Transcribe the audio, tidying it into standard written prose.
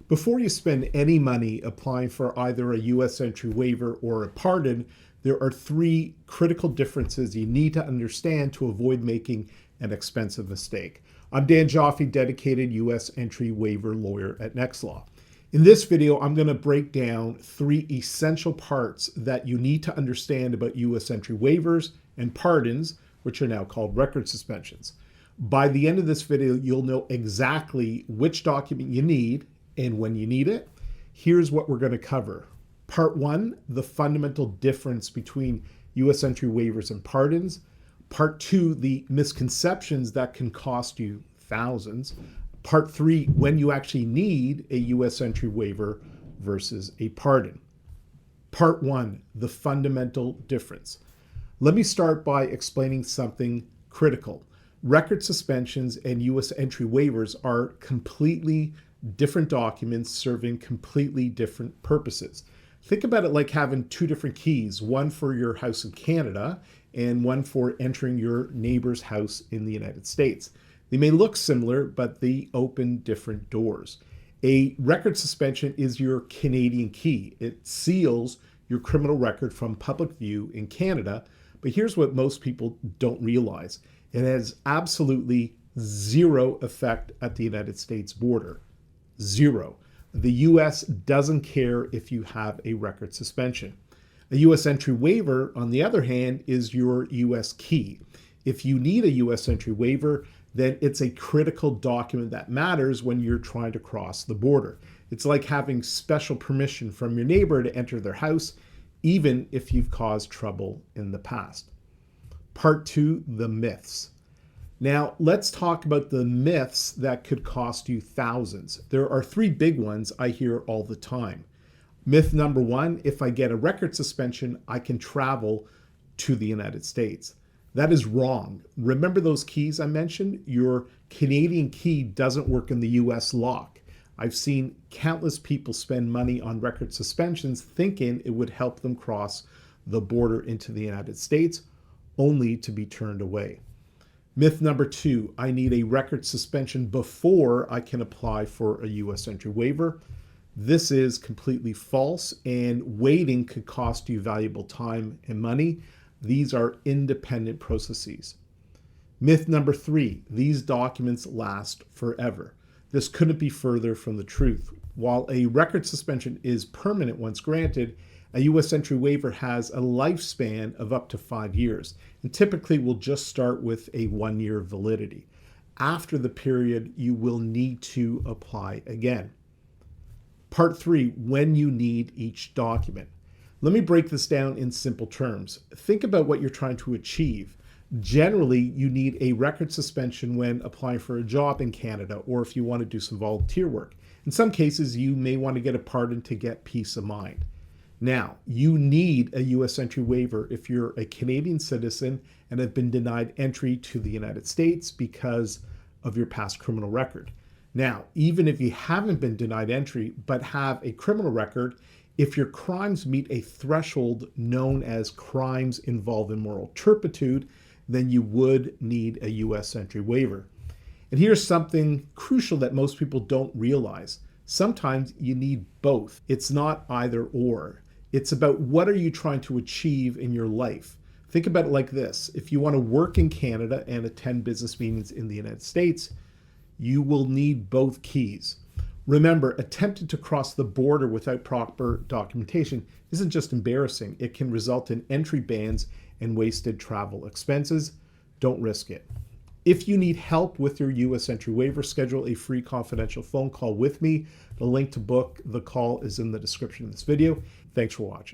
Before you spend any money applying for either a U.S. entry waiver or a pardon, there are three critical differences you need to understand to avoid making an expensive mistake. I'm Dan Joffe, dedicated U.S. entry waiver lawyer at NextLaw. In this video, I'm going to break down three essential parts that you need to understand about U.S. entry waivers and pardons, which are now called record suspensions. By the end of this video, you'll know exactly which document you need and when you need it. Here's what we're going to cover. Part one, the fundamental difference between U.S. entry waivers and pardons. Part two, the misconceptions that can cost you thousands. Part three, when you actually need a U.S. entry waiver versus a pardon. Part one, the fundamental difference. Let me start by explaining something critical. Record suspensions and U.S. entry waivers are completely different documents serving completely different purposes. Think about it like having two different keys, one for your house in Canada and one for entering your neighbor's house in the United States. They may look similar, but they open different doors. A record suspension is your Canadian key. It seals your criminal record from public view in Canada, but here's what most people don't realize. It has absolutely zero effect at the United States border. Zero. The U.S. doesn't care if you have a record suspension. A U.S. entry waiver, on the other hand, is your U.S. key. If you need a U.S. entry waiver, then it's a critical document that matters when you're trying to cross the border. It's like having special permission from your neighbor to enter their house, even if you've caused trouble in the past. Part two, the myths. Now, let's talk about the myths that could cost you thousands. There are three big ones I hear all the time. Myth number one, if I get a record suspension, I can travel to the United States. That is wrong. Remember those keys I mentioned? Your Canadian key doesn't work in the US lock. I've seen countless people spend money on record suspensions thinking it would help them cross the border into the United States, only to be turned away. Myth number two, I need a record suspension before I can apply for a U.S. entry waiver. This is completely false, and waiting could cost you valuable time and money. These are independent processes. Myth number three, these documents last forever. This couldn't be further from the truth. While a record suspension is permanent once granted, a U.S. entry waiver has a lifespan of up to 5 years, and typically will just start with a 1-year validity. After the period, you will need to apply again. Part three, when you need each document. Let me break this down in simple terms. Think about what you're trying to achieve. Generally, you need a record suspension when applying for a job in Canada, or if you want to do some volunteer work. In some cases, you may want to get a pardon to get peace of mind. Now, you need a U.S. entry waiver if you're a Canadian citizen and have been denied entry to the United States because of your past criminal record. Now, even if you haven't been denied entry but have a criminal record, if your crimes meet a threshold known as crimes involving moral turpitude, then you would need a U.S. entry waiver. And here's something crucial that most people don't realize. Sometimes you need both. It's not either or. It's about what are you trying to achieve in your life. Think about it like this. If you want to work in Canada and attend business meetings in the United States, you will need both keys. Remember, attempting to cross the border without proper documentation isn't just embarrassing. It can result in entry bans and wasted travel expenses. Don't risk it. If you need help with your U.S. entry waiver, schedule a free confidential phone call with me. The link to book the call is in the description of this video. Thanks for watching.